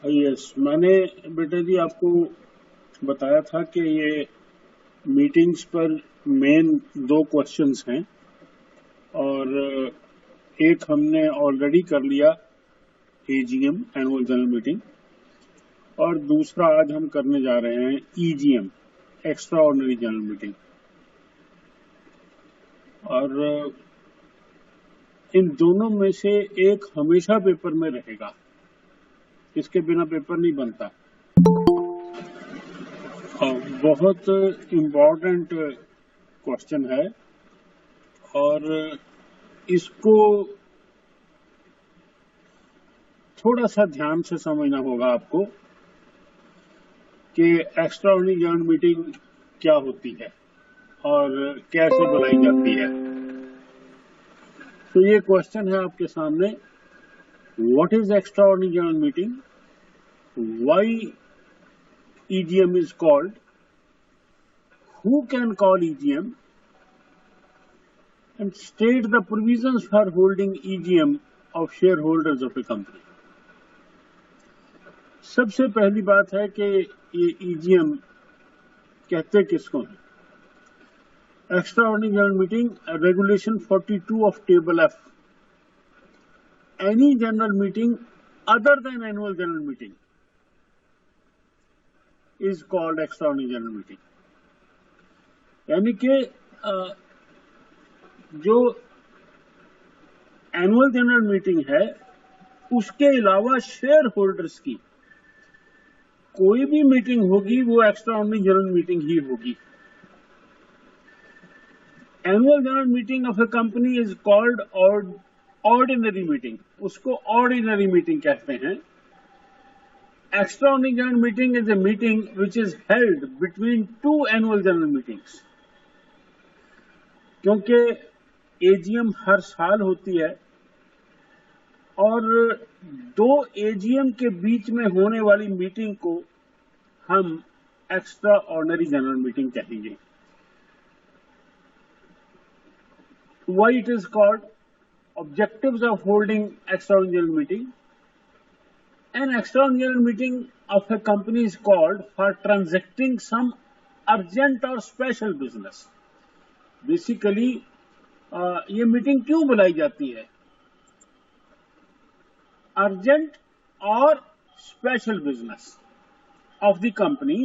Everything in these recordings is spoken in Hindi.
यस, मैंने बेटा जी आपको बताया था कि ये मीटिंग्स पर मेन 2 क्वेश्चंस हैं और एक हमने ऑलरेडी कर लिया, एजीएम एनुअल जनरल मीटिंग, और दूसरा आज हम करने जा रहे हैं EGM extra ordinary general meeting. और इन दोनों में से एक हमेशा पेपर में रहेगा, इसके बिना पेपर नहीं बनता। बहुत इम्पोर्टेंट क्वेश्चन है और इसको थोड़ा सा ध्यान से समझना होगा आपको कि एक्स्ट्रा ऑर्डिनरी जनरल मीटिंग क्या होती है और कैसे बुलाई जाती है। तो ये क्वेश्चन है आपके सामने, what is extra ordinary general meeting, why EGM is called, who can call EGM, and state the provisions for holding EGM of shareholders of a company. सबसे पहली बात है कि ये EGM कहते किसको हैं। Extraordinary General Meeting, Regulation 42 of Table F. Any general meeting other than annual general meeting is called extraordinary general meeting. यानी कि जो एनुअल जनरल मीटिंग है उसके अलावा शेयर होल्डर्स की कोई भी मीटिंग होगी वो एक्स्ट्रा ऑर्डिनरी जनरल मीटिंग ही होगी। Annual general meeting of a company is called ordinary meeting, उसको ऑर्डिनरी मीटिंग कहते हैं। Extraordinary general meeting is a meeting which is held between 2 annual general meetings. क्योंकि एजीएम हर साल होती है और 2 एजीएम के बीच में होने वाली मीटिंग को हम एक्स्ट्रा ऑर्डिनरी जनरल मीटिंग कहेंगे। Why it is called? Objectives of holding extraordinary general meeting. An extraordinary general meeting of a company is called for transacting some urgent or special business. Basically, ये मीटिंग क्यों बुलाई जाती है? अर्जेंट और special business of the company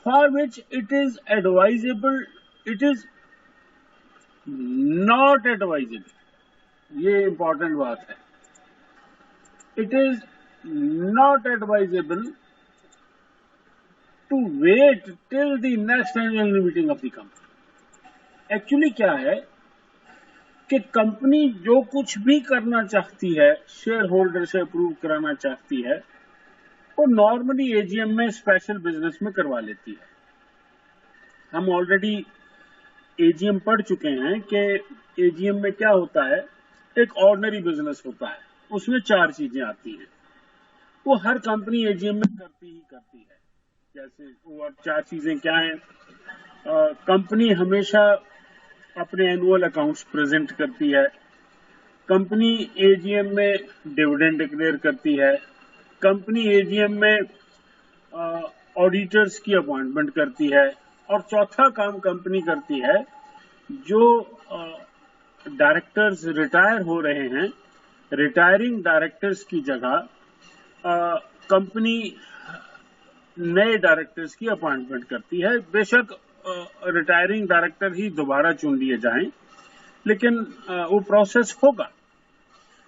for which it is advisable, it is not advisable. ये इंपॉर्टेंट बात है। It is not advisable to wait till the next annual meeting of the company. Actually क्या है कि कंपनी जो कुछ भी करना चाहती है, शेयर होल्डर से अप्रूव कराना चाहती है, वो नॉर्मली एजीएम में स्पेशल बिजनेस में करवा लेती है। हम ऑलरेडी एजीएम पढ़ चुके हैं कि एजीएम में क्या होता है, एक ऑर्डिनरी बिजनेस होता है, उसमें 4 चीजें आती हैं, वो हर कंपनी एजीएम में करती है। जैसे वो 4 चीजें क्या हैं? कंपनी हमेशा अपने एनुअल अकाउंट्स प्रेजेंट करती है, कंपनी एजीएम में डिविडेंड डिक्लेयर करती है, कंपनी एजीएम में ऑडिटर्स की अपॉइंटमेंट करती है, और चौथा काम कंपनी करती है, जो डायरेक्टर्स रिटायर हो रहे हैं, रिटायरिंग डायरेक्टर्स की जगह कंपनी नए डायरेक्टर्स की अपॉइंटमेंट करती है। बेशक रिटायरिंग डायरेक्टर ही दोबारा चुन लिए जाएं, लेकिन वो प्रोसेस होगा।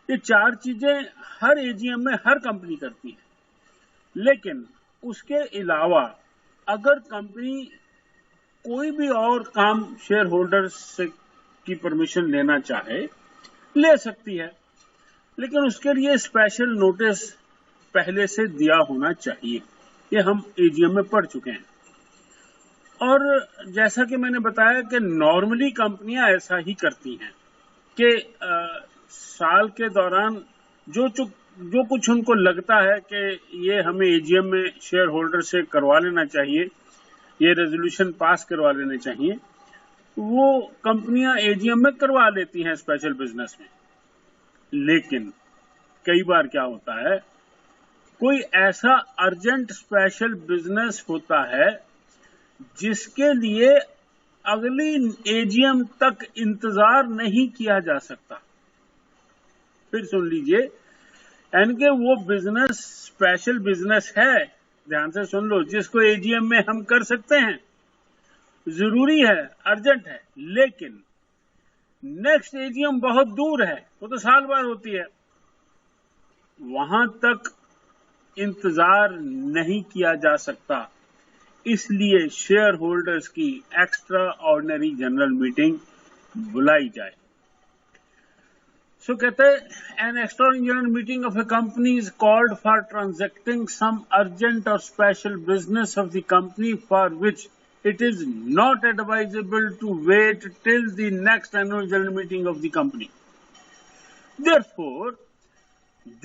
ये 4 चीजें हर एजीएम में हर कंपनी करती है। लेकिन उसके अलावा अगर कंपनी कोई भी और काम शेयर होल्डर्स से की परमिशन लेना चाहे, ले सकती है, लेकिन उसके लिए स्पेशल नोटिस पहले से दिया होना चाहिए। ये हम एजीएम में पढ़ चुके हैं। और जैसा कि मैंने बताया कि नॉर्मली कंपनियां ऐसा ही करती हैं कि साल के दौरान जो कुछ उनको लगता है कि ये हमें एजीएम में शेयर होल्डर से करवा लेना चाहिए, ये रेजोल्यूशन पास करवा लेने चाहिए, वो कंपनियां एजीएम में करवा लेती हैं स्पेशल बिजनेस में। लेकिन कई बार क्या होता है, कोई ऐसा अर्जेंट स्पेशल बिजनेस होता है जिसके लिए अगली एजीएम तक इंतजार नहीं किया जा सकता। फिर सुन लीजिए, यानी कि वो बिजनेस स्पेशल बिजनेस है, ध्यान से सुन लो, जिसको एजीएम में हम कर सकते हैं, जरूरी है, अर्जेंट है, लेकिन नेक्स्ट एजीएम बहुत दूर है, वो तो साल बाद होती है, वहां तक इंतजार नहीं किया जा सकता। इसलिए शेयर होल्डर्स की एक्स्ट्रा ऑर्डिनरी जनरल मीटिंग बुलाई जाए। सो कहते हैं an extraordinary general meeting of a company is called for transacting some urgent और special business of the company for which it is not advisable to wait till the next annual general meeting of the company. Therefore,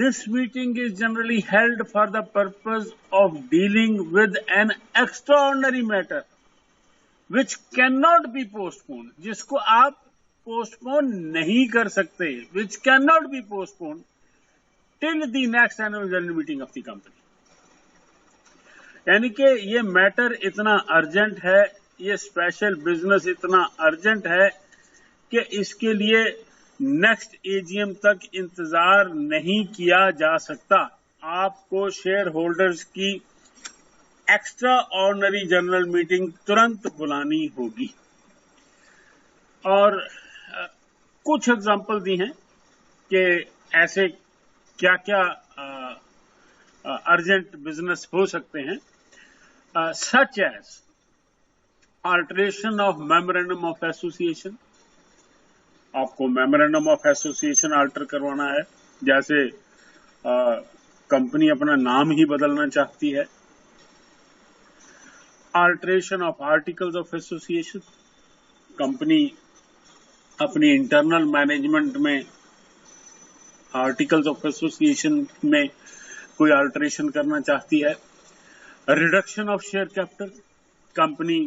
this meeting is generally held for the purpose of dealing with an extraordinary matter which cannot be postponed, जिसको आप postpone नहीं कर सकते, which cannot be postponed till the next annual general meeting of the company. यानी कि ये मैटर इतना अर्जेंट है, ये स्पेशल बिजनेस इतना अर्जेंट है कि इसके लिए नेक्स्ट एजीएम तक इंतजार नहीं किया जा सकता। आपको शेयर होल्डर्स की एक्स्ट्रा ऑर्डिनरी जनरल मीटिंग तुरंत बुलानी होगी। और कुछ एग्जांपल दी हैं कि ऐसे क्या क्या अर्जेंट बिजनेस हो सकते हैं, such as alteration of memorandum of association। आपको मेमोरेंडम ऑफ एसोसिएशन अल्टर करवाना है, जैसे कंपनी अपना नाम ही बदलना चाहती है। Alteration of articles of association, company अपनी इंटरनल मैनेजमेंट में आर्टिकल्स ऑफ एसोसिएशन में कोई अल्टरेशन करना चाहती है। Reduction of share capital, company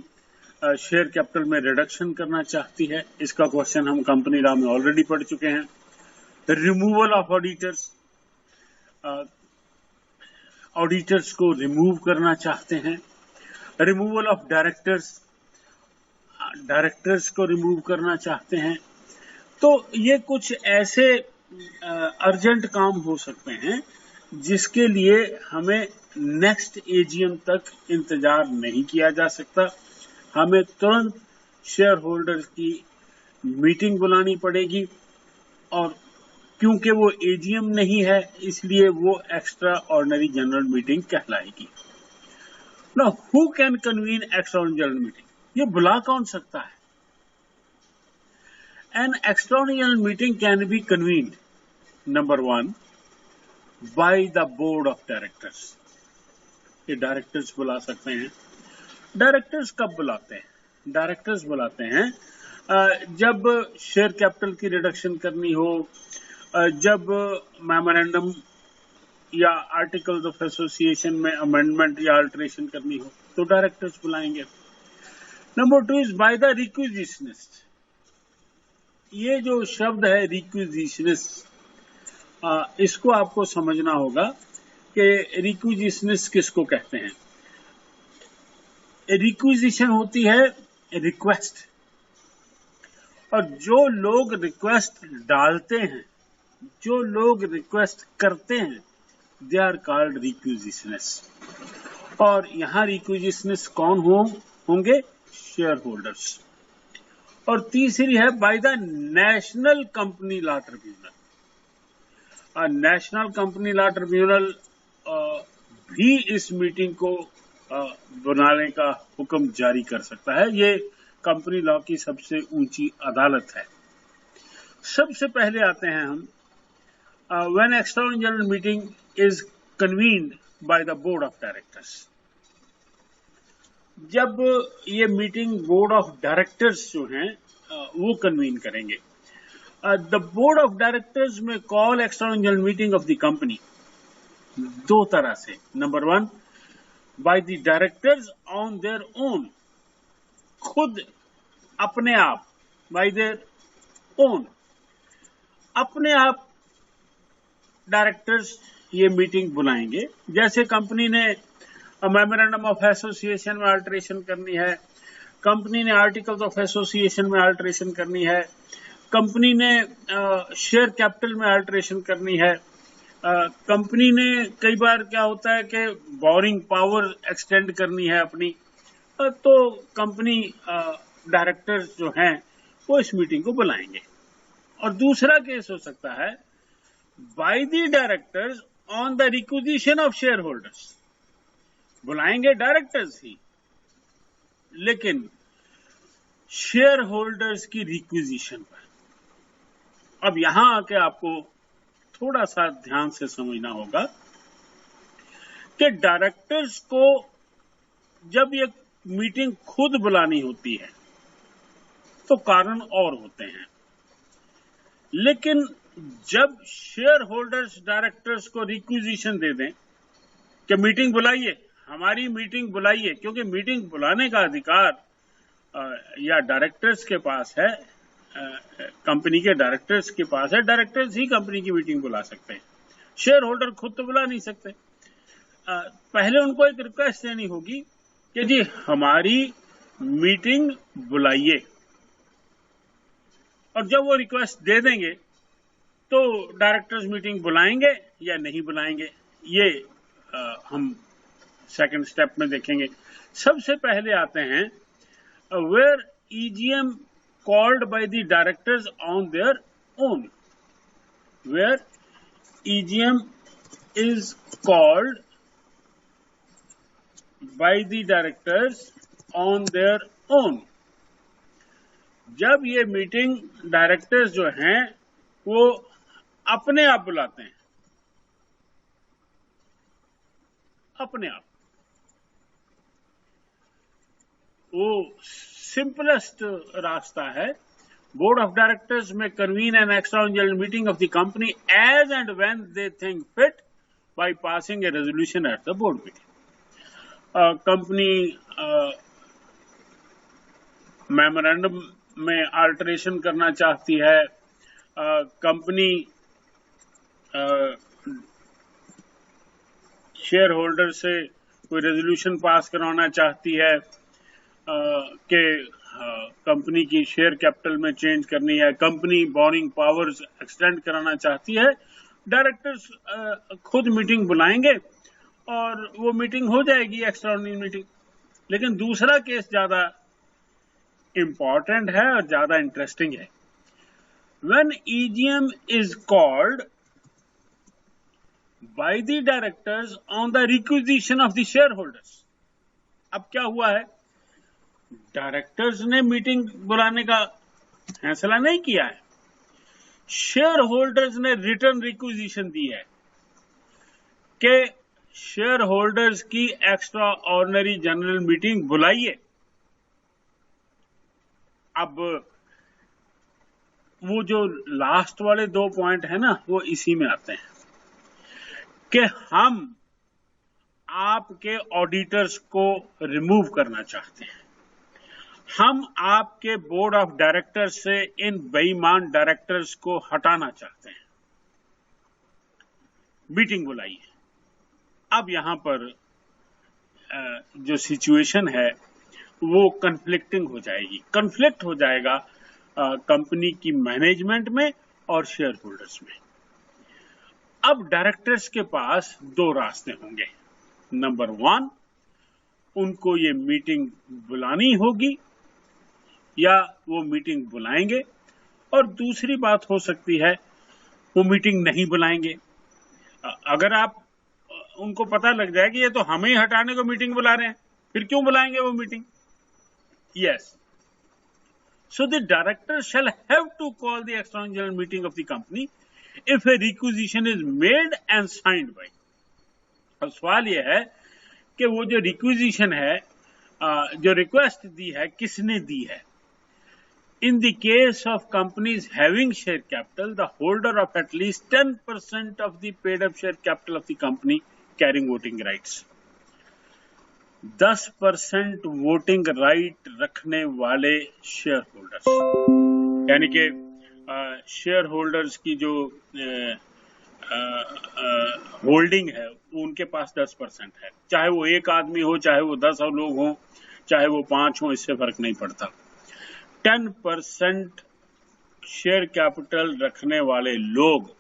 share capital में रिडक्शन करना चाहती है, इसका क्वेश्चन हम कंपनी लॉ में ऑलरेडी पढ़ चुके हैं। रिमूवल ऑफ ऑडिटर्स, ऑडिटर्स को रिमूव करना चाहते हैं। रिमूवल ऑफ डायरेक्टर्स, डायरेक्टर्स को रिमूव करना चाहते हैं। तो ये कुछ ऐसे अर्जेंट काम हो सकते हैं जिसके लिए हमें नेक्स्ट एजीएम तक इंतजार नहीं किया जा सकता, हमें तुरंत शेयर होल्डर्स की मीटिंग बुलानी पड़ेगी, और क्योंकि वो एजीएम नहीं है इसलिए वो एक्स्ट्रा ऑर्डिनरी जनरल मीटिंग कहलाएगी। Now who can convene extraordinary general meeting, ये बुला कौन सकता है? An extraordinary general meeting can be convened, number 1, by the board of directors. ये डायरेक्टर्स बुला सकते हैं। डायरेक्टर्स कब बुलाते हैं? डायरेक्टर्स बुलाते हैं जब शेयर कैपिटल की रिडक्शन करनी हो, जब मेमोरेंडम या आर्टिकल्स ऑफ एसोसिएशन में अमेंडमेंट या अल्टरेशन करनी हो, तो डायरेक्टर्स बुलाएंगे। Number 2 is by the requisitionist. ये जो शब्द है रिक्विजिशनिस्ट, इसको आपको समझना होगा कि रिक्विजिशनिस्ट किसको कहते हैं। रिक्विजिशन होती है रिक्वेस्ट, और जो लोग रिक्वेस्ट डालते हैं, जो लोग रिक्वेस्ट करते हैं, दे आर कॉल्ड रिक्विजिशनिस्ट। और यहां रिक्विजिशनिस्ट कौन होंगे? Share holders. और तीसरी है by the national company law tribunal. National company law tribunal भी इस मीटिंग को बुलाने का हुक्म जारी कर सकता है। ये कंपनी लॉ की सबसे ऊंची अदालत है। सबसे पहले आते हैं हम, when extraordinary general meeting is convened bye the board of directors. जब ये मीटिंग बोर्ड ऑफ डायरेक्टर्स जो हैं वो कन्वीन करेंगे। द बोर्ड ऑफ डायरेक्टर्स में call extraordinary general meeting of the company दो तरह से। Number 1, by the directors on their own, खुद अपने आप, बाय देयर ओन, अपने आप डायरेक्टर्स ये मीटिंग बुलाएंगे। जैसे कंपनी ने मेमोरेंडम ऑफ एसोसिएशन में अल्टरेशन करनी है, कंपनी ने आर्टिकल्स ऑफ एसोसिएशन में अल्टरेशन करनी है, कंपनी ने शेयर कैपिटल में अल्टरेशन करनी है, कंपनी ने कई बार क्या होता है कि बोरिंग पावर एक्सटेंड करनी है अपनी, तो कंपनी डायरेक्टर्स जो हैं वो इस मीटिंग को बुलाएंगे। और दूसरा केस हो सकता है bye the directors on the requisition of share holders. बुलाएंगे डायरेक्टर्स ही, लेकिन शेयर होल्डर्स की रिक्विजिशन पर। अब यहां आके आपको थोड़ा सा ध्यान से समझना होगा कि डायरेक्टर्स को जब ये मीटिंग खुद बुलानी होती है तो कारण और होते हैं, लेकिन जब शेयर होल्डर्स डायरेक्टर्स को रिक्विजिशन दे दें कि मीटिंग बुलाइए, हमारी मीटिंग बुलाइए, क्योंकि मीटिंग बुलाने का अधिकार या डायरेक्टर्स के पास है, कंपनी के डायरेक्टर्स के पास है। डायरेक्टर्स ही कंपनी की मीटिंग बुला सकते हैं, शेयर होल्डर खुद तो बुला नहीं सकते। पहले उनको एक रिक्वेस्ट देनी होगी कि जी हमारी मीटिंग बुलाइए, और जब वो रिक्वेस्ट दे देंगे तो डायरेक्टर्स मीटिंग बुलाएंगे या नहीं बुलाएंगे, ये हम सेकंड स्टेप में देखेंगे। सबसे पहले आते हैं where EGM called by the directors on their own. Where EGM is called by the directors on their own. जब ये मीटिंग डायरेक्टर्स जो हैं वो अपने आप बुलाते हैं, अपने आप, वो सिंपलेस्ट रास्ता है। बोर्ड ऑफ डायरेक्टर्स में convene an extraordinary meeting of the company as and when they think fit by passing a resolution at the board meeting. Company memorandum में अल्टरेशन करना चाहती है, कंपनी शेयर होल्डर से कोई रेजोल्यूशन पास करवाना चाहती है कि कंपनी की शेयर कैपिटल में चेंज करनी है, कंपनी बोरिंग पावर्स एक्सटेंड कराना चाहती है, डायरेक्टर्स खुद मीटिंग बुलाएंगे और वो मीटिंग हो जाएगी, एक्स्ट्राऑर्डिनरी मीटिंग। लेकिन दूसरा केस ज्यादा इंपॉर्टेंट है और ज्यादा इंटरेस्टिंग है। When EGM is called by the directors on the requisition of the shareholders। अब क्या हुआ है, डायरेक्टर्स ने मीटिंग बुलाने का फैसला नहीं किया है, शेयर होल्डर्स ने रिटर्न रिक्विजिशन दी है कि शेयर होल्डर्स की एक्स्ट्रा ऑर्डिनरी जनरल मीटिंग बुलाइए। अब वो जो लास्ट वाले 2 पॉइंट है ना, वो इसी में आते हैं कि हम आपके ऑडिटर्स को रिमूव करना चाहते हैं, हम आपके बोर्ड ऑफ डायरेक्टर्स से इन बेईमान डायरेक्टर्स को हटाना चाहते हैं, मीटिंग बुलाइए। अब यहां पर जो सिचुएशन है वो कन्फ्लिक्टिंग हो जाएगी, कन्फ्लिक्ट हो जाएगा कंपनी की मैनेजमेंट में और शेयर होल्डर्स में। अब डायरेक्टर्स के पास 2 रास्ते होंगे। नंबर 1, उनको ये मीटिंग बुलानी होगी या वो मीटिंग बुलाएंगे, और दूसरी बात हो सकती है वो मीटिंग नहीं बुलाएंगे। अगर आप उनको पता लग जाए कि ये तो हमें ही हटाने को मीटिंग बुला रहे हैं, फिर क्यों बुलाएंगे वो meeting? Yes, so the director shall have to call the extraordinary general meeting of the company if a requisition is made and signed by। अब सवाल यह है कि वो जो रिक्विजिशन है, जो रिक्वेस्ट दी है, किसने दी है? In the case of companies having share capital, the holder of at least 10% of the paid up share capital of the company carrying voting rights। 10% voting right रखने वाले शेयर होल्डर्स, यानी कि शेयर होल्डर्स की जो होल्डिंग है वो उनके पास 10% है, चाहे वो एक आदमी हो, चाहे वो 10 लोग हों, चाहे वो 5 हों, इससे फर्क नहीं पड़ता। 10% शेयर कैपिटल रखने वाले लोग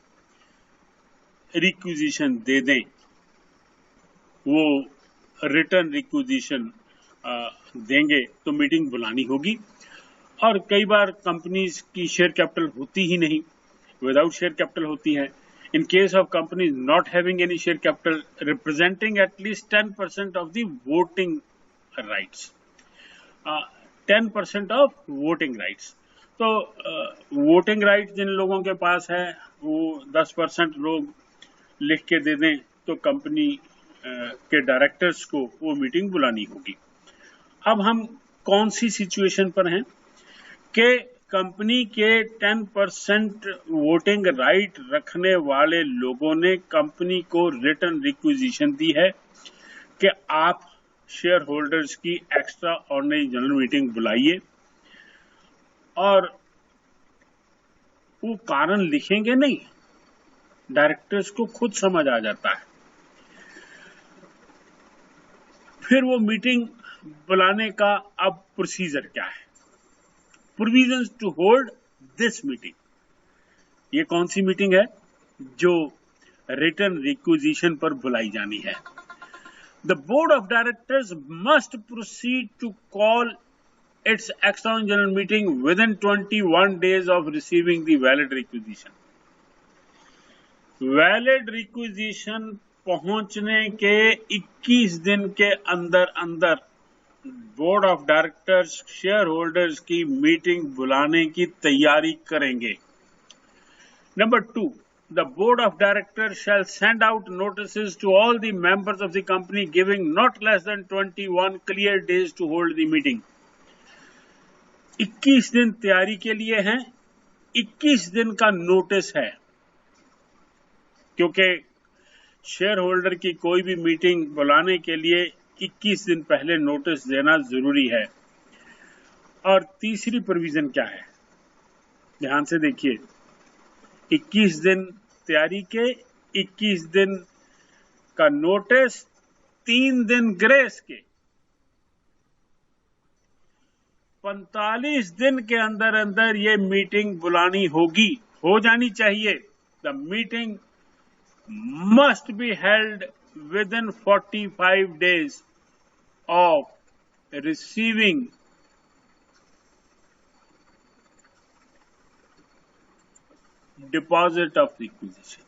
रिक्विजिशन दे दें, वो रिटर्न रिक्विजिशन देंगे तो मीटिंग बुलानी होगी। और कई बार कंपनीज की शेयर कैपिटल होती ही नहीं, विदाउट शेयर कैपिटल होती है। In case of companies not having any share capital representing at least 10% of the voting rights, 10% of voting rights. तो वोटिंग राइट जिन लोगों के पास है वो 10% लोग लिख के दे दें तो कंपनी के डायरेक्टर्स को वो मीटिंग बुलानी होगी। अब हम कौन सी सिचुएशन पर हैं कि कंपनी के 10% वोटिंग राइट रखने वाले लोगों ने कंपनी को रिटर्न रिक्विजिशन दी है कि आप शेयर होल्डर्स की एक्स्ट्रा ऑर्डिनरी जनरल मीटिंग बुलाइए, और वो कारण लिखेंगे नहीं, डायरेक्टर्स को खुद समझ आ जाता है। फिर वो मीटिंग बुलाने का अब प्रोसीजर क्या है? Provisions to hold this meeting, ये कौन सी मीटिंग है जो रिटर्न रिक्विजिशन पर बुलाई जानी है? The board of directors must proceed to call its external general meeting within 21 days of receiving the valid requisition. Valid requisition पहुंचने के 21 दिन के अंदर अंदर board of directors share holders की मीटिंग बुलाने की तैयारी करेंगे। Number 2, the board of directors shall send out notices to all the members of the company giving not less than 21 clear days to hold the meeting. 21 दिन तैयारी के लिए हैं, 21 दिन का नोटिस है, क्योंकि शेयर होल्डर की कोई भी मीटिंग बुलाने के लिए 21 दिन पहले नोटिस देना जरूरी है। और तीसरी प्रोविजन क्या है, ध्यान से देखिए, 21 दिन तैयारी के, 21 दिन का नोटिस, 3 दिन ग्रेस के, 45 दिन के अंदर अंदर ये मीटिंग बुलानी होगी, हो जानी चाहिए। The meeting must be held with in 45 days of receiving deposit of requisition।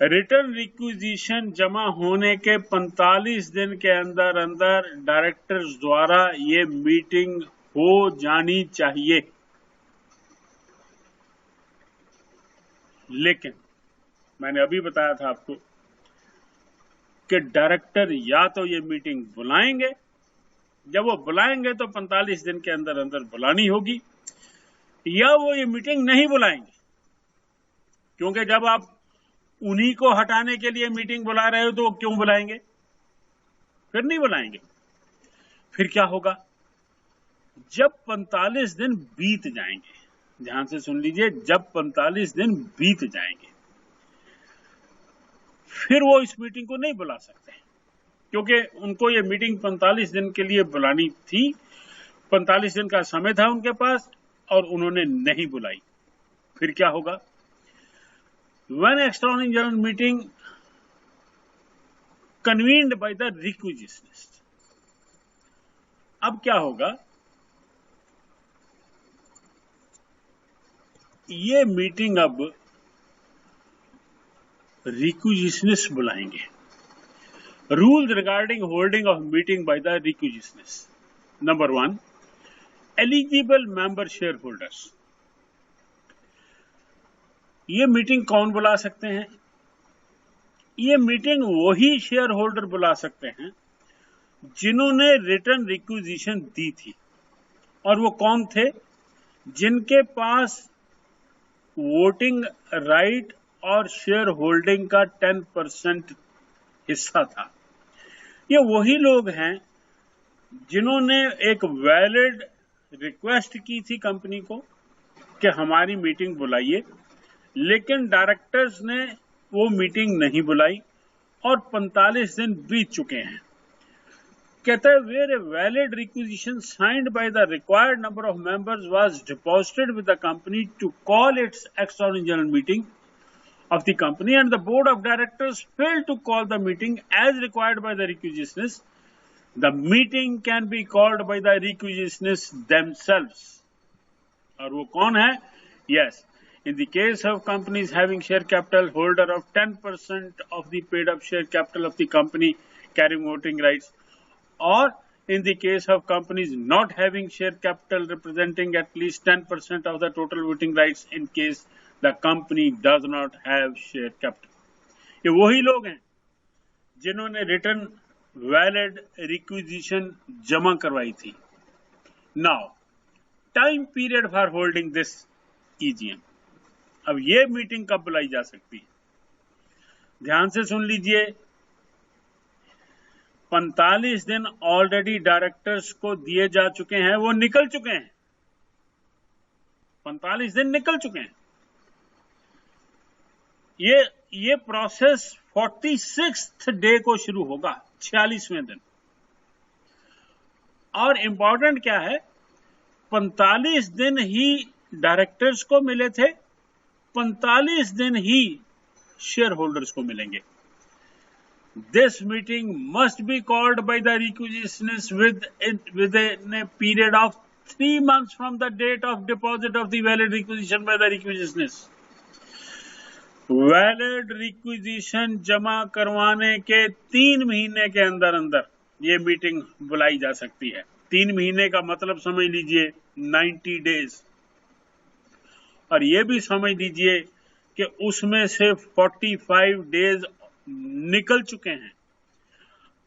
Return requisition जमा होने के 45 दिन के अंदर अंदर डायरेक्टर्स द्वारा ये मीटिंग हो जानी चाहिए। लेकिन मैंने अभी बताया था आपको कि डायरेक्टर या तो ये मीटिंग बुलाएंगे, जब वो बुलाएंगे तो 45 दिन के अंदर अंदर बुलानी होगी, या वो ये मीटिंग नहीं बुलाएंगे, क्योंकि जब आप उन्हीं को हटाने के लिए मीटिंग बुला रहे हो तो क्यों बुलाएंगे? फिर नहीं बुलाएंगे। फिर क्या होगा? जब 45 दिन बीत जाएंगे, ध्यान से सुन लीजिए, जब 45 दिन बीत जाएंगे फिर वो इस मीटिंग को नहीं बुला सकते, क्योंकि उनको ये मीटिंग 45 दिन के लिए बुलानी थी, 45 दिन का समय था उनके पास और उन्होंने नहीं बुलाई। फिर क्या होगा? When extraordinary general meeting convened by the requisitionist, अब क्या होगा? ये मीटिंग अब रिक्विजिशनिस्ट बुलाएंगे। Rules regarding holding of meeting by the requisitionist. Number 1, eligible member shareholders. ये मीटिंग कौन बुला सकते हैं? ये मीटिंग वही शेयर होल्डर बुला सकते हैं जिन्होंने रिटर्न रिक्विजिशन दी थी। और वो कौन थे? जिनके पास वोटिंग राइट और शेयर होल्डिंग का 10% हिस्सा था। ये वही लोग हैं जिन्होंने एक वैलिड रिक्वेस्ट की थी कंपनी को कि हमारी मीटिंग बुलाइए, लेकिन डायरेक्टर्स ने वो मीटिंग नहीं बुलाई और 45 दिन बीत चुके हैं। कहता है where a valid requisition signed by the required number of members was deposited with the company to call its extraordinary general meeting of the company and the board of directors failed to call the meeting as required by the requisitionists, the meeting can be called by the requisitionists themselves. और वो कौन है? Yes, in the case of companies having share capital holder of 10% of the paid up share capital of the company carrying voting rights, or in the case of companies not having share capital representing at least 10% of the total voting rights in case the company does not have share capital. ये वही लोग हैं जिन्होंने रिटर्न वैलिड रिक्विजिशन जमा करवाई थी। Now time period for holding this EGM. अब ये मीटिंग कब बुलाई जा सकती है? ध्यान से सुन लीजिए, 45 दिन ऑलरेडी डायरेक्टर्स को दिए जा चुके हैं, वो निकल चुके हैं, 45 दिन निकल चुके हैं। ये प्रोसेस 46th डे को शुरू होगा, 46वें दिन। और इंपॉर्टेंट क्या है, 45 दिन ही डायरेक्टर्स को मिले थे, 45 दिन ही शेयर होल्डर्स को मिलेंगे। This meeting must be called by the requisitionist within a period of 3 months from the date of deposit of the valid requisition by the requisitionist. Valid requisition जमा करवाने के 3 महीने के अंदर अंदर ये मीटिंग बुलाई जा सकती है। 3 महीने का मतलब समझ लीजिए 90 डेज, और ये भी समझ लीजिए कि उसमें से 45 डेज निकल चुके हैं।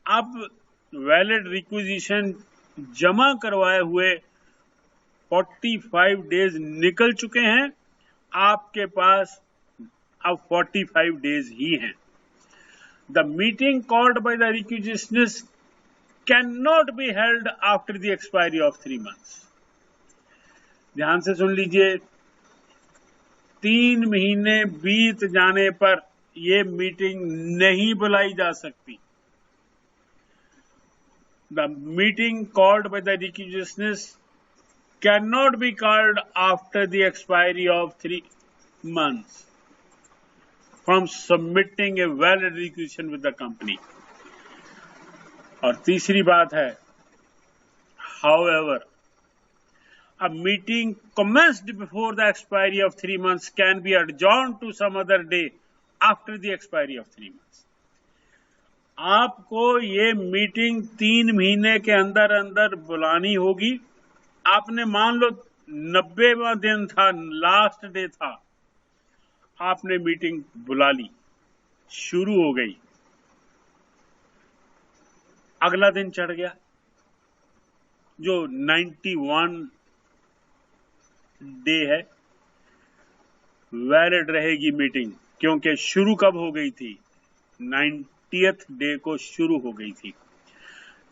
अब वैलिड रिक्विजिशन जमा करवाए हुए 45 डेज निकल चुके हैं, आपके पास अब 45 डेज ही हैं। The meeting called by the requisitionist can not be held after the expiry of 3 months। ध्यान से सुन लीजिए, 3 महीने बीत जाने पर यह मीटिंग नहीं बुलाई जा सकती। The meeting called by the requisitionist can not be called after the expiry of 3 months from submitting a valid requisition with the company. और तीसरी बात है, however, a meeting commenced before the expiry of 3 months can be adjourned to some other day after the expiry of 3 months. आपको ये मीटिंग 3 महीने के अंदर अंदर बुलानी होगी। आपने मान लो 90वां दिन था, लास्ट डे था, आपने मीटिंग बुला ली, शुरू हो गई, अगला दिन चढ़ गया जो 91 डे है, वैलिड रहेगी मीटिंग, क्योंकि शुरू कब हो गई थी? 90th डे को शुरू हो गई थी।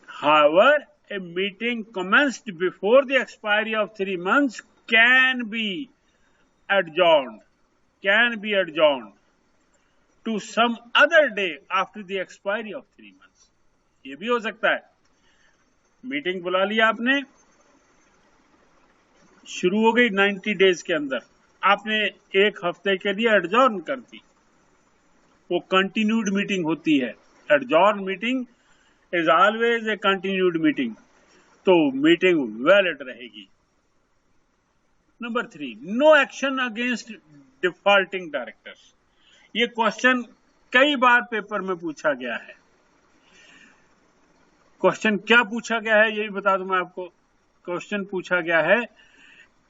However, a meeting commenced before the expiry of 3 months can be adjourned to some other day after the expiry of 3 months. ये भी हो सकता है, मीटिंग बुला लिया आपने, शुरू हो गई 90 डेज के अंदर, आपने 1 हफ्ते के लिए एडजॉर्न कर दी। वो कंटिन्यूड मीटिंग होती है। Adjourn meeting is always a continued meeting, तो मीटिंग वैलिड रहेगी। Number 3, no action against defaulting directors. ये क्वेश्चन कई बार पेपर में पूछा गया है। क्वेश्चन क्या पूछा गया है ये भी बता दूं मैं आपको। क्वेश्चन पूछा गया है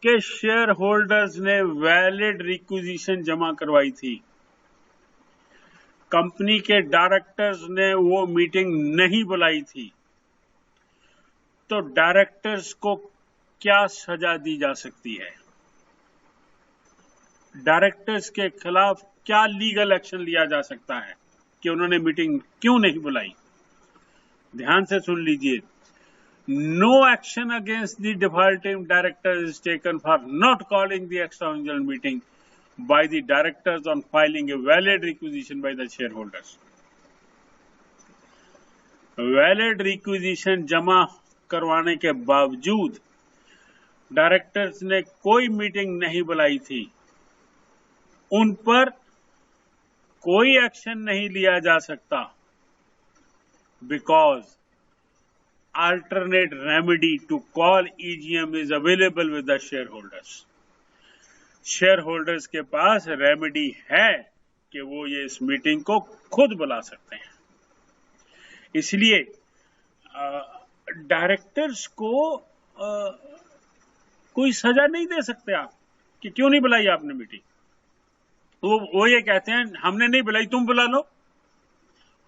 कि शेयर होल्डर्स ने वैलिड रिक्विजिशन जमा करवाई थी, कंपनी के डायरेक्टर्स ने वो मीटिंग नहीं बुलाई थी, तो डायरेक्टर्स को क्या सजा दी जा सकती है? डायरेक्टर्स के खिलाफ क्या लीगल एक्शन लिया जा सकता है कि उन्होंने मीटिंग क्यों नहीं बुलाई? ध्यान से सुन लीजिए, no action against the defaulting director is taken for not calling the extraordinary meeting, by the directors on filing a valid requisition by the shareholders. Valid requisition जमा करवाने के बावजूद डायरेक्टर्स ने कोई मीटिंग नहीं बुलाई थी, उन पर कोई एक्शन नहीं लिया जा सकता, because alternate remedy to call EGM is available with the shareholders. shareholders के पास रेमेडी है कि वो ये इस मीटिंग को खुद बुला सकते हैं। इसलिए डायरेक्टर्स को कोई सजा नहीं दे सकते आप कि क्यों नहीं बुलाई आपने मीटिंग। वो ये कहते हैं हमने नहीं बुलाई, तुम बुला लो।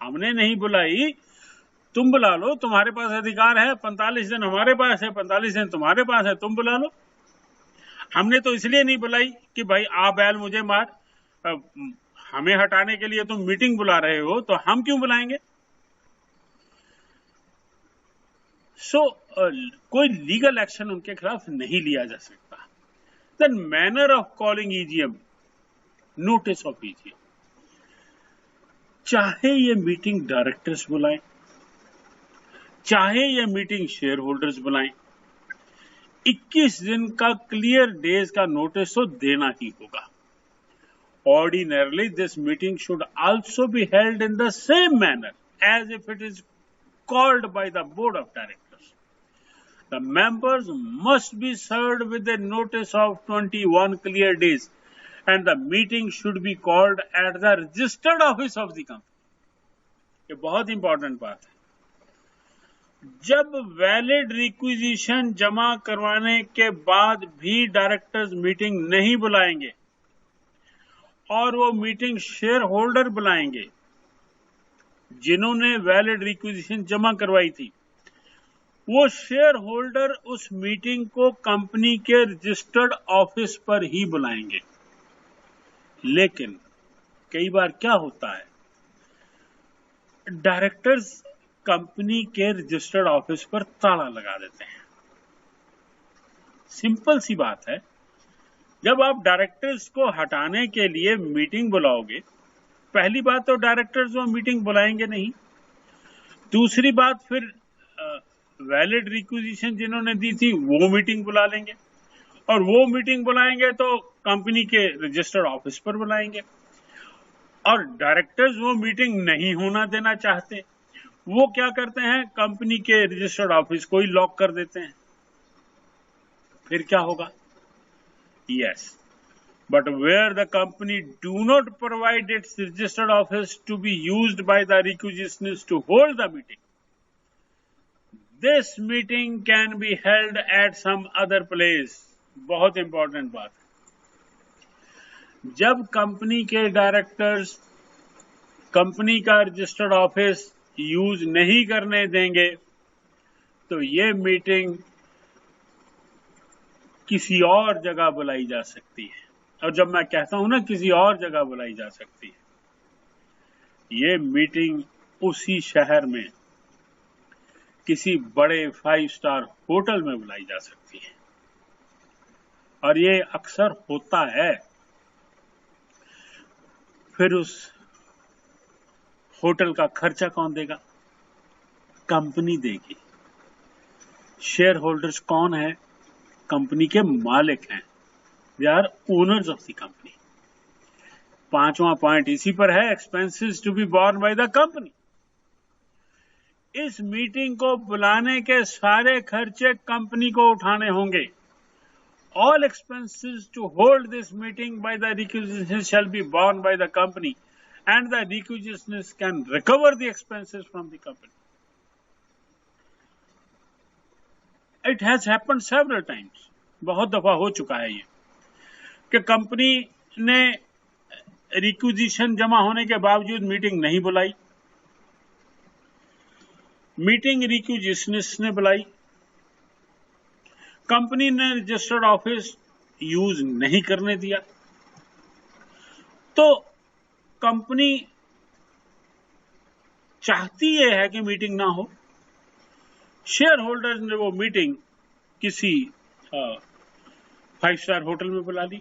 हमने नहीं बुलाई, तुम बुला लो, तुम्हारे पास अधिकार है। 45 दिन हमारे पास है, 45 दिन तुम्हारे पास है, तुम बुला लो। हमने तो इसलिए नहीं बुलाई कि भाई आ बैल मुझे मार, हमें हटाने के लिए तुम मीटिंग बुला रहे हो, तो हम क्यों बुलाएंगे। कोई लीगल एक्शन उनके खिलाफ नहीं लिया जा सकता। Then manner of calling EGM, notice of EGM, चाहे ये मीटिंग डायरेक्टर्स बुलाएं, चाहे ये मीटिंग शेयर होल्डर्स बुलाएं, 21 दिन का क्लियर डेज का नोटिस तो देना ही होगा। Ordinarily, this meeting should also be held in the same manner as if it is called by the board of directors. The members must be served with a notice of 21 clear days, and the meeting should be called at the registered office of the company. ये बहुत इंपॉर्टेंट बात है। जब वैलिड रिक्विजिशन जमा करवाने के बाद भी डायरेक्टर्स मीटिंग नहीं बुलाएंगे और वो मीटिंग शेयर होल्डर बुलाएंगे जिन्होंने वैलिड रिक्विजिशन जमा करवाई थी, वो शेयर होल्डर उस मीटिंग को कंपनी के रजिस्टर्ड ऑफिस पर ही बुलाएंगे। लेकिन कई बार क्या होता है, डायरेक्टर्स कंपनी के रजिस्टर्ड ऑफिस पर ताला लगा देते हैं। सिंपल सी बात है, जब आप डायरेक्टर्स को हटाने के लिए मीटिंग बुलाओगे, पहली बात तो डायरेक्टर्स वो मीटिंग बुलाएंगे नहीं। दूसरी बात, फिर वैलिड रिक्विजिशन जिन्होंने दी थी वो मीटिंग बुला लेंगे, और वो मीटिंग बुलाएंगे तो कंपनी के रजिस्टर्ड ऑफिस पर बुलाएंगे, और डायरेक्टर्स वो मीटिंग नहीं होना देना चाहते। वो क्या करते हैं, कंपनी के रजिस्टर्ड ऑफिस को ही लॉक कर देते हैं। फिर क्या होगा? Yes, but where the company do not provide its registered office to be used by the requisitionists to hold the meeting, this meeting can be held at some other place. बहुत इंपॉर्टेंट बात है। जब कंपनी के डायरेक्टर्स कंपनी का रजिस्टर्ड ऑफिस यूज नहीं करने देंगे, तो ये मीटिंग किसी और जगह बुलाई जा सकती है। और जब मैं कहता हूं ना किसी और जगह बुलाई जा सकती है, ये मीटिंग उसी शहर में किसी बड़े 5 स्टार होटल में बुलाई जा सकती है, और ये अक्सर होता है। फिर उस होटल का खर्चा कौन देगा? कंपनी देगी। शेयर होल्डर्स कौन है? कंपनी के मालिक हैं। They are owners of the company. 5वां पॉइंट इसी पर है, expenses to be borne by the company. इस मीटिंग को बुलाने के सारे खर्चे कंपनी को उठाने होंगे। All expenses to hold this meeting by the requisitionist shall be borne by the company and the requisitionist can recover the expenses from the company. It has happened several times, बहुत दफा हो चुका है ये कि कंपनी ने रिक्विजिशन जमा होने के बावजूद मीटिंग नहीं बुलाई, मीटिंग रिक्विजिशनिस्ट ने बुलाई, कंपनी ने रजिस्टर्ड ऑफिस यूज नहीं करने दिया, तो कंपनी चाहती ये है कि मीटिंग ना हो। शेयर होल्डर्स ने वो मीटिंग किसी 5 स्टार होटल में बुला ली।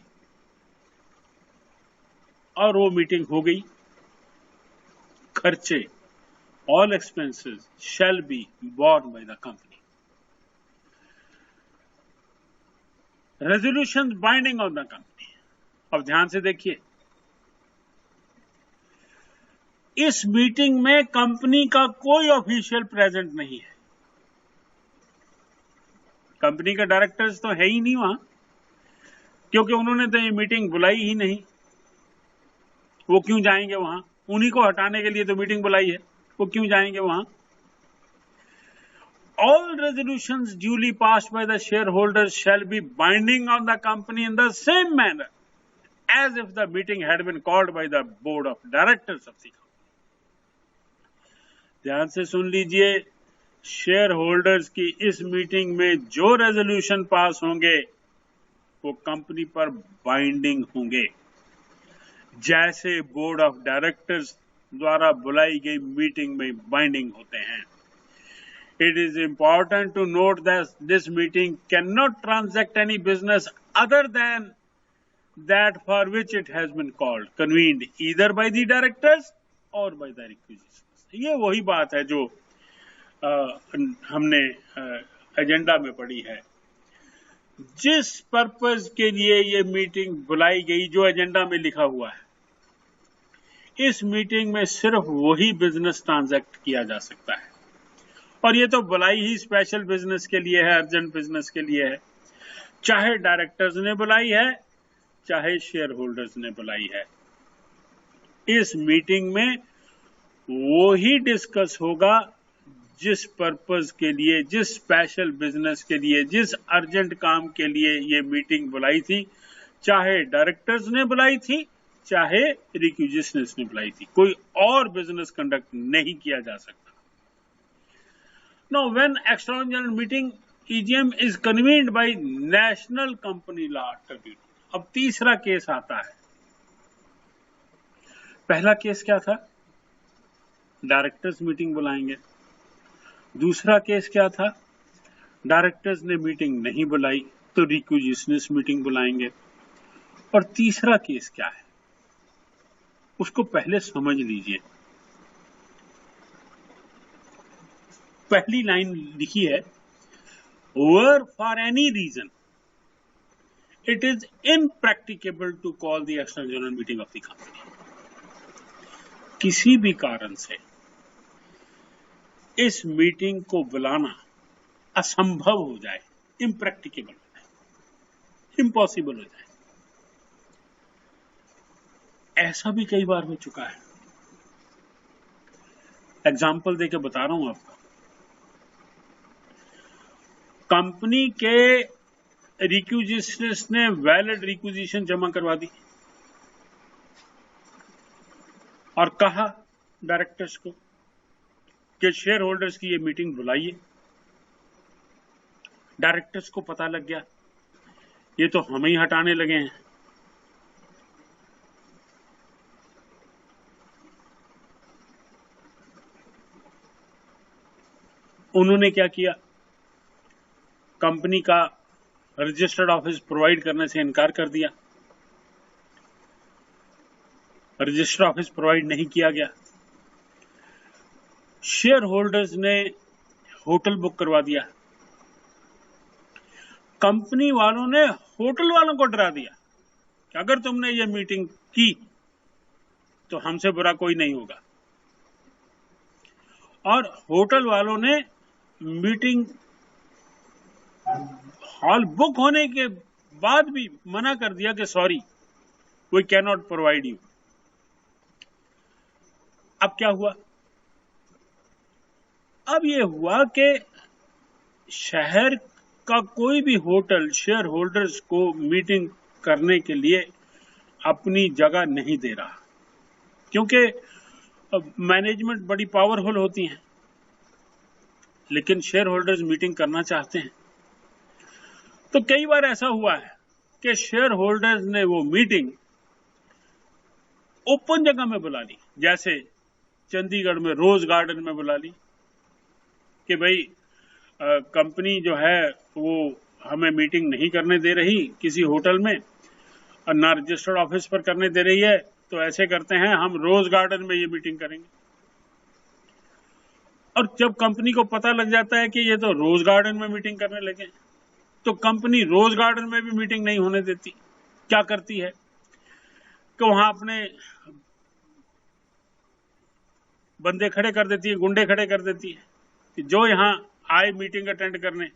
और वो मीटिंग हो गई। खर्चे, all expenses shall be borne by the company. Resolution binding on the company. अब ध्यान से देखिए, इस मीटिंग में कंपनी का कोई ऑफिशियल प्रेजेंट नहीं है। कंपनी के डायरेक्टर्स तो है ही नहीं वहां, क्योंकि उन्होंने तो ये मीटिंग बुलाई ही नहीं। वो क्यों जाएंगे वहां? उन्हीं को हटाने के लिए तो मीटिंग बुलाई है, वो क्यों जाएंगे वहां? All resolutions duly passed by the shareholders shall be binding on the company in the same manner as if the meeting had been called by the board of directors of the company. ध्यान से सुन लीजिए, शेयर होल्डर्स की इस मीटिंग में जो रेजोल्यूशन पास होंगे वो कंपनी पर बाइंडिंग होंगे, जैसे बोर्ड ऑफ डायरेक्टर्स द्वारा बुलाई गई मीटिंग में बाइंडिंग होते हैं। It is important to note that this meeting cannot transact any business other than that for which it has been called, convened either by the directors or by the requisitions. ये वही बात है जो हमने एजेंडा में पढ़ी है। जिस पर्पस के लिए ये मीटिंग बुलाई गई, जो एजेंडा में लिखा हुआ है, इस मीटिंग में सिर्फ वही बिजनेस ट्रांजैक्ट किया जा सकता है। और ये तो बुलाई ही स्पेशल बिजनेस के लिए है, अर्जेंट बिजनेस के लिए है। चाहे डायरेक्टर्स ने बुलाई है, चाहे शेयर होल्डर्स ने बुलाई है। इस मीटिंग में वो ही डिस्कस होगा जिस पर्पस के लिए, जिस स्पेशल बिजनेस के लिए, जिस अर्जेंट काम के लिए ये मीटिंग बुलाई थी, चाहे डायरेक्टर्स ने बुलाई थी, चाहे रिक्विजिशनर्स ने बुलाई थी। कोई और बिजनेस कंडक्ट नहीं किया जा सकता। Now, when extraordinary general meeting EGM is convened by National Company Law Tribunal. अब तीसरा केस आता है। पहला केस क्या था? डायरेक्टर्स मीटिंग बुलाएंगे। दूसरा केस क्या था? डायरेक्टर्स ने मीटिंग नहीं बुलाई तो रिक्विजिशनर्स मीटिंग बुलाएंगे। और तीसरा केस क्या है, उसको पहले समझ लीजिए। पहली लाइन लिखी है, were for any reason it is impracticable to call the extraordinary general meeting of the company. किसी भी कारण से इस मीटिंग को बुलाना असंभव हो जाए, impracticable हो जाए, impossible हो जाए, ऐसा भी कई बार हो चुका है। एग्जाम्पल देके बता रहा हूं आपको। कंपनी के रिक्विजिशनर्स ने वैलिड रिक्विजिशन जमा करवा दी और कहा डायरेक्टर्स को कि शेयर होल्डर्स की ये मीटिंग बुलाइए। डायरेक्टर्स को पता लग गया ये तो हमें ही हटाने लगे हैं। उन्होंने क्या किया? कंपनी का रजिस्टर्ड ऑफिस प्रोवाइड करने से इनकार कर दिया। रजिस्टर्ड ऑफिस प्रोवाइड नहीं किया गया। शेयर होल्डर्स ने होटल बुक करवा दिया। कंपनी वालों ने होटल वालों को डरा दिया कि अगर तुमने ये मीटिंग की तो हमसे बुरा कोई नहीं होगा। और होटल वालों ने मीटिंग हॉल बुक होने के बाद भी मना कर दिया कि sorry, we can not provide you. अब क्या हुआ? अब ये हुआ कि शहर का कोई भी होटल शेयर होल्डर्स को मीटिंग करने के लिए अपनी जगह नहीं दे रहा, क्योंकि मैनेजमेंट बड़ी पावरफुल होती है, लेकिन शेयर होल्डर्स मीटिंग करना चाहते हैं। तो कई बार ऐसा हुआ है कि शेयर होल्डर्स ने वो मीटिंग ओपन जगह में बुला ली, जैसे चंडीगढ़ में रोज गार्डन में बुला ली कि भाई कंपनी जो है वो हमें मीटिंग नहीं करने दे रही किसी होटल में और ना रजिस्टर्ड ऑफिस पर करने दे रही है, तो ऐसे करते हैं, हम रोज गार्डन में ये मीटिंग करेंगे। और जब कंपनी को पता लग जाता है कि ये तो रोज गार्डन में मीटिंग करने लगे, तो कंपनी रोज गार्डन में भी मीटिंग नहीं होने देती। क्या करती है कि वहां अपने बंदे खड़े कर देती है, गुंडे खड़े कर देती है कि जो यहां आए मीटिंग अटेंड करने,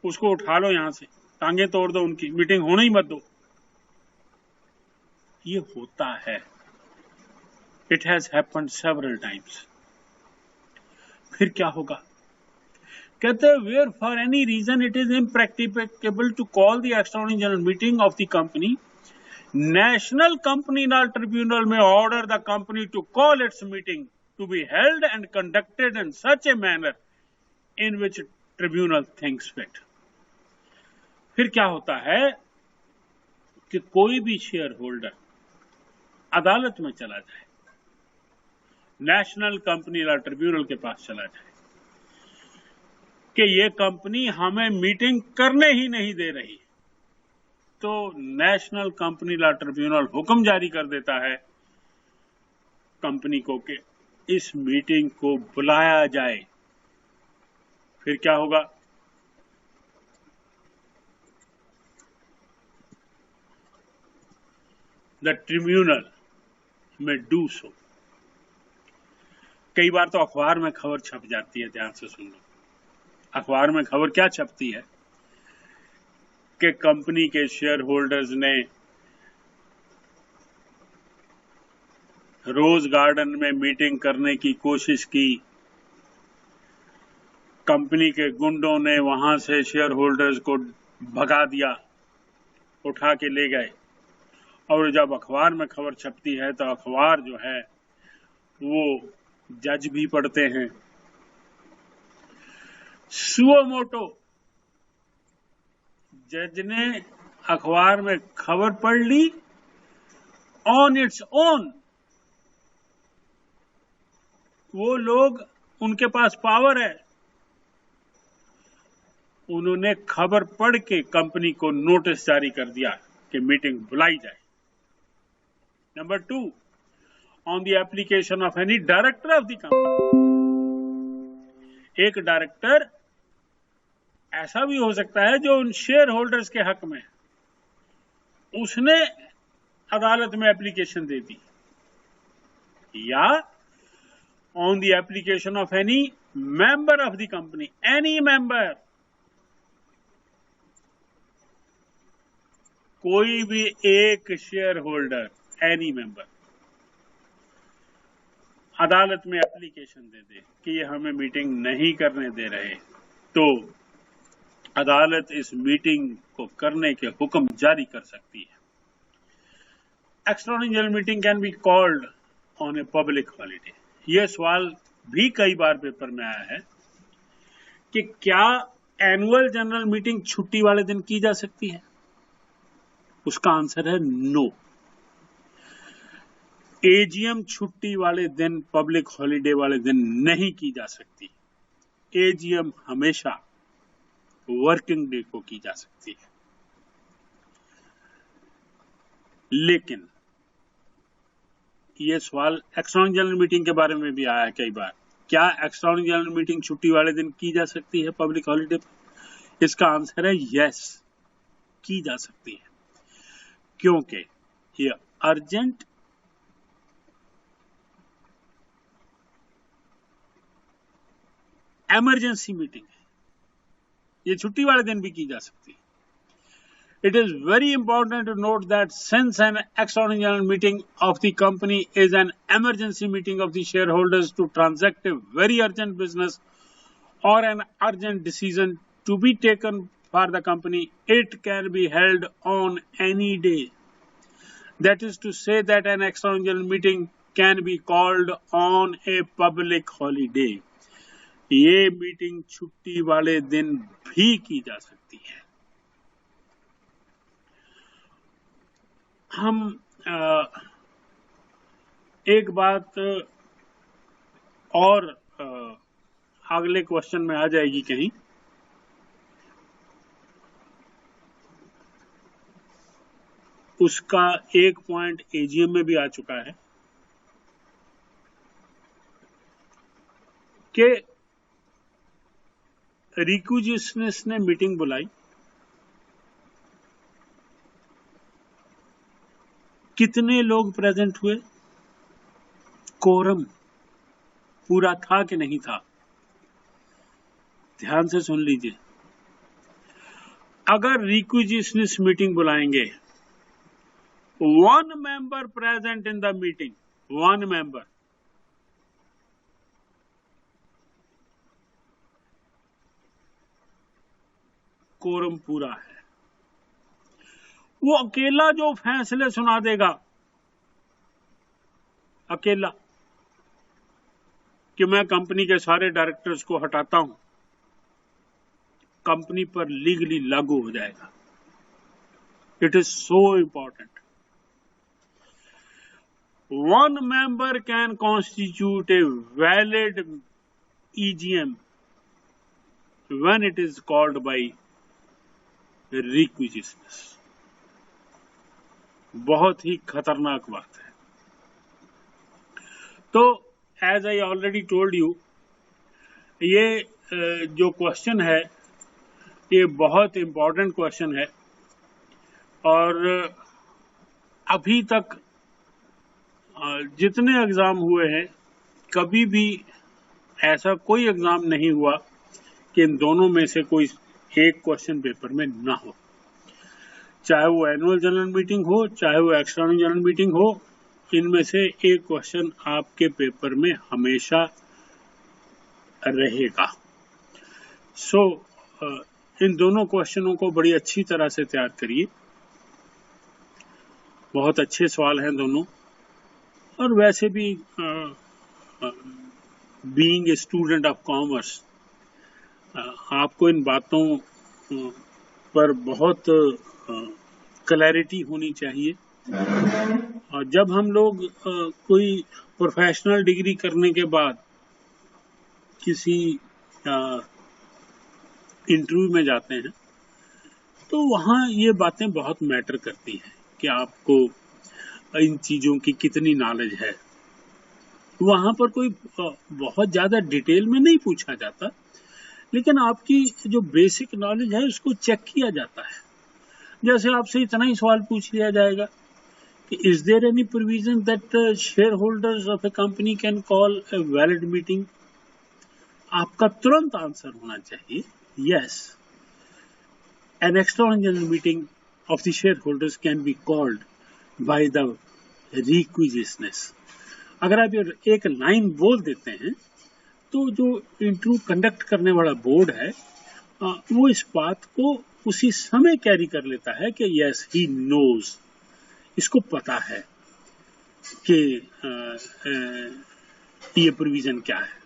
उसको उठा लो यहां से, टांगे तोड़ दो उनकी, मीटिंग होने ही मत दो। ये होता है, it has happened several times. फिर क्या होगा? कहते हैं, where for any reason it is impracticable to call the extraordinary general meeting of the company, national company law tribunal may order the company to call its meeting to be held and conducted in such a manner in which tribunal thinks fit. फिर क्या होता है कि कोई भी शेयर होल्डर अदालत में चला जाए, नेशनल कंपनी लॉ ट्रिब्यूनल के पास चला जाए कि ये कंपनी हमें मीटिंग करने ही नहीं दे रही, तो नेशनल कंपनी लॉ ट्रिब्यूनल हुक्म जारी कर देता है कंपनी को कि इस मीटिंग को बुलाया जाए। फिर क्या होगा? द ट्रिब्यूनल में डू सो। कई बार तो अखबार में खबर छप जाती है, ध्यान से सुन लो। अखबार में खबर क्या छपती है कि कंपनी के शेयर होल्डर्स ने रोज गार्डन में मीटिंग करने की कोशिश की, कंपनी के गुंडों ने वहां से शेयर होल्डर्स को भगा दिया, उठा के ले गए। और जब अखबार में खबर छपती है तो अखबार जो है वो जज भी पढ़ते हैं। सुओ मोटो, जज ने अखबार में खबर पढ़ ली ऑन इट्स ओन। वो लोग, उनके पास पावर है, उन्होंने खबर पढ़ के कंपनी को नोटिस जारी कर दिया कि मीटिंग बुलाई जाए। Number 2, on the application of any director of the company. एक डायरेक्टर ऐसा भी हो सकता है जो उन शेयर होल्डर्स के हक में, उसने अदालत में एप्लीकेशन दे दी, या on the application of any member of the company, any member, कोई भी एक शेयर होल्डर, एनी मेंबर अदालत में एप्लीकेशन दे दे कि ये हमें मीटिंग नहीं करने दे रहे, तो अदालत इस मीटिंग को करने के हुक्म जारी कर सकती है। Extraordinary general meeting can be called on a public holiday. यह सवाल भी कई बार पेपर में आया है कि क्या एनुअल जनरल मीटिंग छुट्टी वाले दिन की जा सकती है? उसका आंसर है नो। एजीएम छुट्टी वाले दिन, पब्लिक हॉलीडे वाले दिन नहीं की जा सकती। एजीएम हमेशा वर्किंग डे को की जा सकती है। लेकिन यह सवाल एक्स्ट्राऑर्डिनरी जनरल मीटिंग के बारे में भी आया है कई बार, क्या एक्स्ट्राऑर्डिनरी जनरल मीटिंग छुट्टी वाले दिन की जा सकती है पब्लिक हॉलीडे पर? इसका आंसर है यस, की जा सकती है, क्योंकि यह अर्जेंट इमरजेंसी मीटिंग है, ये छुट्टी वाले दिन भी की जा सकती है। It is very important to note that since an extraordinary general meeting of the company is an emergency meeting of the shareholders to transact a very urgent business or an urgent decision to be taken for the company, it can be held on any day. That is to say that an extraordinary general meeting can be called on a public holiday. ये मीटिंग छुट्टी वाले दिन भी की जा सकती है। हम एक बात और अगले क्वेश्चन में आ जाएगी कहीं, उसका एक पॉइंट एजीएम में भी आ चुका है कि रिक्यूजिशनस ने मीटिंग बुलाई, कितने लोग प्रेजेंट हुए, कोरम पूरा था कि नहीं था। ध्यान से सुन लीजिए, अगर रिक्यूजिशनस मीटिंग बुलाएंगे, 1 member present in the meeting, 1 member, quorum पूरा है। वो अकेला जो फैसले सुना देगा, अकेला, कि मैं कंपनी के सारे डायरेक्टर्स को हटाता हूं, कंपनी पर लीगली लागू हो जाएगा। It is so important. 1 member can constitute a valid EGM when it is called by requisitioners। बहुत ही खतरनाक बात है। तो as I already told you, ये जो क्वेश्चन है ये बहुत इंपॉर्टेंट क्वेश्चन है, और अभी तक जितने एग्जाम हुए हैं, कभी भी ऐसा कोई एग्जाम नहीं हुआ कि इन दोनों में से कोई एक क्वेश्चन पेपर में ना हो। चाहे वो एनुअल जनरल मीटिंग हो, चाहे वो एक्सटर्नल जनरल मीटिंग हो, इनमें से एक क्वेश्चन आपके पेपर में हमेशा रहेगा। सो इन दोनों क्वेश्चनों को बड़ी अच्छी तरह से तैयार करिए। बहुत अच्छे सवाल हैं दोनों, और वैसे भी being a student of commerce, आपको इन बातों पर बहुत क्लैरिटी होनी चाहिए। और जब हम लोग कोई प्रोफेशनल डिग्री करने के बाद किसी इंटरव्यू में जाते हैं, तो वहाँ ये बातें बहुत मैटर करती हैं कि आपको इन चीजों की कितनी नॉलेज है। वहां पर कोई बहुत ज्यादा डिटेल में नहीं पूछा जाता, लेकिन आपकी जो बेसिक नॉलेज है उसको चेक किया जाता है। जैसे आपसे इतना ही सवाल पूछ लिया जाएगा कि is there any provision that shareholders of a company can call a valid meeting. आपका तुरंत आंसर होना चाहिए yes, an external general meeting of the shareholders can be called by the requisitions. अगर आप एक लाइन बोल देते हैं तो जो इंटरव्यू कंडक्ट करने वाला बोर्ड है वो इस बात को उसी समय कैरी कर लेता है कि यस ही नोज, इसको पता है कि ये प्रोविजन क्या है।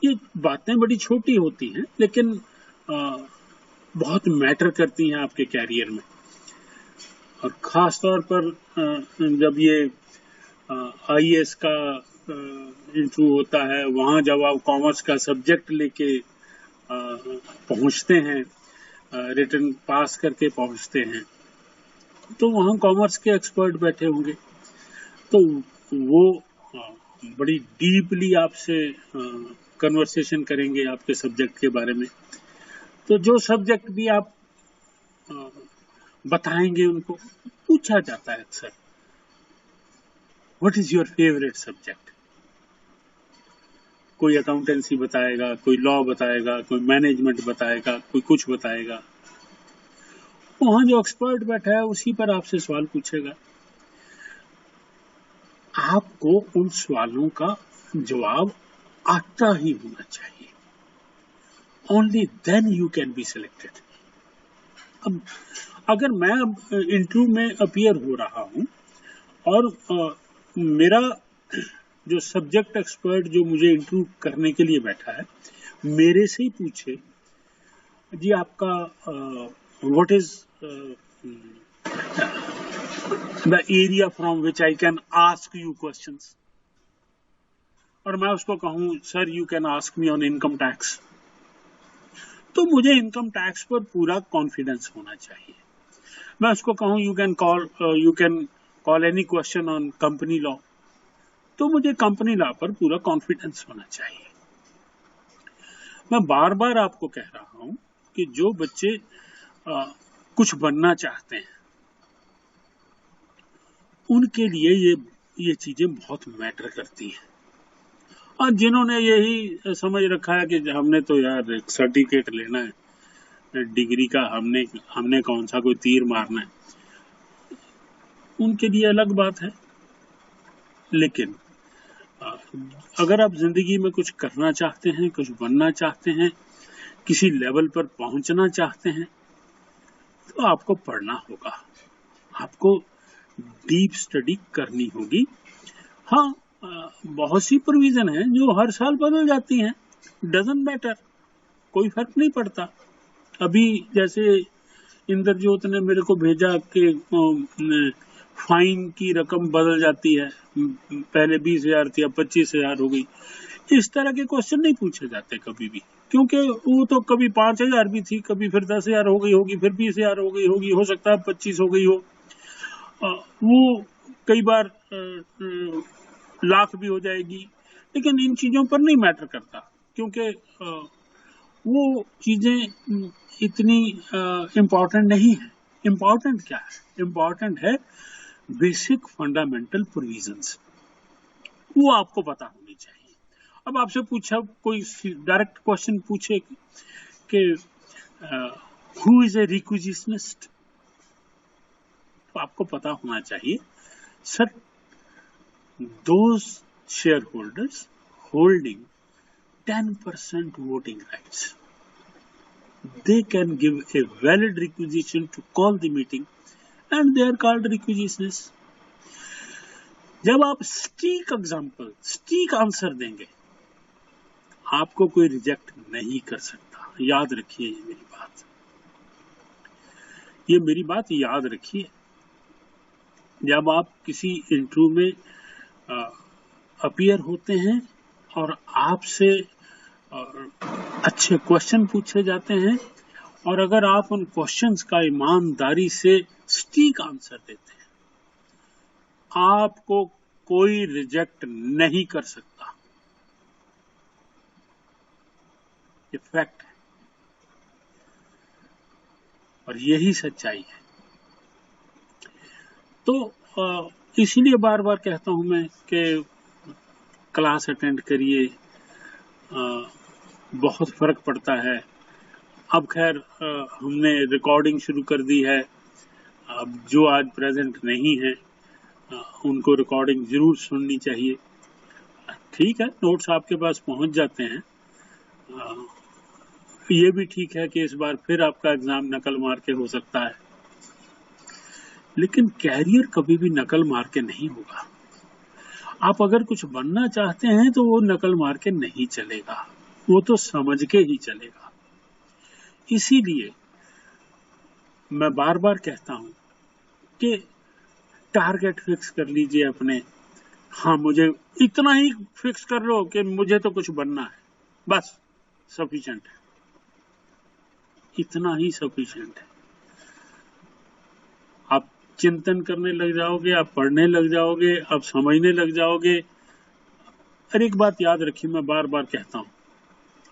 ये बातें बड़ी छोटी होती हैं, लेकिन बहुत मैटर करती हैं आपके कैरियर में। और खास तौर पर जब ये आईएएस का इंटरव्यू होता है, वहां जब आप कॉमर्स का सब्जेक्ट लेके पहुंचते हैं, रिटर्न पास करके पहुंचते हैं, तो वहां कॉमर्स के एक्सपर्ट बैठे होंगे, तो वो बड़ी डीपली आपसे कन्वर्सेशन करेंगे आपके सब्जेक्ट के बारे में। तो जो सब्जेक्ट भी आप बताएंगे उनको पूछा जाता है अक्सर, what is your favourite subject. कोई अकाउंटेंसी बताएगा, कोई लॉ बताएगा, कोई मैनेजमेंट बताएगा, कोई कुछ बताएगा। वहां जो एक्सपर्ट बैठा है उसी पर आपसे सवाल पूछेगा। आपको उन सवालों का जवाब आता ही होना चाहिए। Only then you can be selected. अब अगर मैं इंटरव्यू में अपीयर हो रहा हूं और मेरा जो सब्जेक्ट एक्सपर्ट जो मुझे इंटरव्यू करने के लिए बैठा है मेरे से ही पूछे, जी आपका what is the area from which I can ask you questions, और मैं उसको कहूं sir you can ask me on income tax, तो मुझे इनकम टैक्स पर पूरा कॉन्फिडेंस होना चाहिए। मैं उसको कहूं you can call any question on company law, तो मुझे कंपनी लॉ पर पूरा कॉन्फिडेंस होना चाहिए। मैं बार बार आपको कह रहा हूं कि जो बच्चे कुछ बनना चाहते हैं उनके लिए ये चीजें बहुत मैटर करती हैं। और जिन्होंने यही समझ रखा है कि हमने तो यार एक सर्टिफिकेट लेना है डिग्री का, हमने कौन सा कोई तीर मारना है, उनके लिए अलग बात है। लेकिन अगर आप जिंदगी में कुछ करना चाहते हैं, कुछ बनना चाहते हैं, किसी लेवल पर पहुंचना चाहते हैं, तो आपको पढ़ना होगा, आपको डीप स्टडी करनी होगी। हाँ, बहुत सी प्रोविजन है जो हर साल बदल जाती हैं, डजंट मैटर, कोई फर्क नहीं पड़ता। अभी जैसे इंद्रजोत ने मेरे को भेजा कि फाइन की रकम बदल जाती है, पहले 20,000 थी अब 25,000 हो गई। इस तरह के क्वेश्चन नहीं पूछे जाते कभी भी, क्योंकि वो तो कभी 5,000 भी थी, कभी फिर 10,000 हो गई होगी, फिर 20,000 हो गई होगी, हो सकता है 25 हो गई हो, वो कई बार लाख भी हो जाएगी। लेकिन इन चीजों पर नहीं मैटर करता, क्योंकि वो चीजें इतनी इम्पोर्टेंट नहीं है। इम्पोर्टेंट क्या है? इम्पोर्टेंट है बेसिक फंडामेंटल प्रोविजंस, वो आपको पता होनी चाहिए। अब आपसे पूछा, कोई डायरेक्ट क्वेश्चन पूछे कि हु इज ए रिक्विजिशनिस्ट, तो आपको पता होना चाहिए sir those shareholders holding 10% voting rights, they can give a valid requisition to call the meeting and they are called requisitionists. जब आप स्टीक आंसर देंगे, आपको कोई रिजेक्ट नहीं कर सकता। याद रखिए ये मेरी बात याद रखिए। जब आप किसी इंटरव्यू में अपीयर होते हैं और आपसे अच्छे क्वेश्चन पूछे जाते हैं, और अगर आप उन क्वेश्चंस का ईमानदारी से सटीक आंसर देते हैं, आपको कोई रिजेक्ट नहीं कर सकता। ये फैक्ट है और यही सच्चाई है। तो इसीलिए बार बार कहता हूं मैं कि क्लास अटेंड करिए, बहुत फर्क पड़ता है। अब खैर हमने रिकॉर्डिंग शुरू कर दी है, अब जो आज प्रेजेंट नहीं है उनको रिकॉर्डिंग जरूर सुननी चाहिए। ठीक है, नोट्स आपके पास पहुंच जाते हैं। ये भी ठीक है कि इस बार फिर आपका एग्जाम नकल मार के हो सकता है, लेकिन कैरियर कभी भी नकल मार के नहीं होगा। आप अगर कुछ बनना चाहते हैं तो वो नकल मार के नहीं चलेगा, वो तो समझ के ही चलेगा। इसीलिए मैं बार बार कहता हूं कि टारगेट फिक्स कर लीजिए अपने। हाँ, मुझे इतना ही फिक्स कर लो कि मुझे तो कुछ बनना है, बस सफिशिएंट है, इतना ही सफिशिएंट है। आप चिंतन करने लग जाओगे, आप पढ़ने लग जाओगे, आप समझने लग जाओगे। और एक बात याद रखिए, मैं बार बार कहता हूं,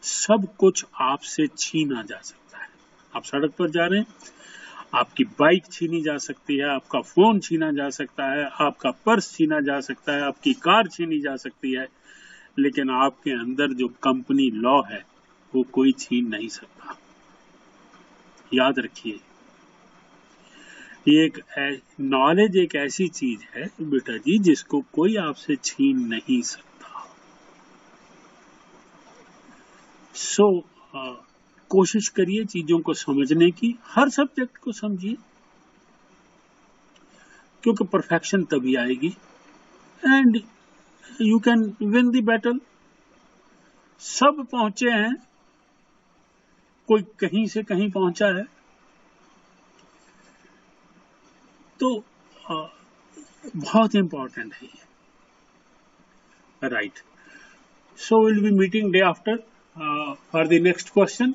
सब कुछ आपसे छीना जा सकता है। आप सड़क पर जा रहे हैं, आपकी बाइक छीनी जा सकती है, आपका फोन छीना जा सकता है, आपका पर्स छीना जा सकता है, आपकी कार छीनी जा सकती है, लेकिन आपके अंदर जो कंपनी लॉ है वो कोई छीन नहीं सकता। याद रखिए, ये एक नॉलेज एक ऐसी चीज है बेटा जी जिसको कोई आपसे छीन नहीं सकता। कोशिश करिए चीजों को समझने की, हर सब्जेक्ट को समझिए, क्योंकि परफेक्शन तभी आएगी and you can win the battle. सब पहुंचे हैं, कोई कहीं से कहीं पहुंचा है, तो बहुत इंपॉर्टेंट है ये, right. So we'll be meeting day after for the next question.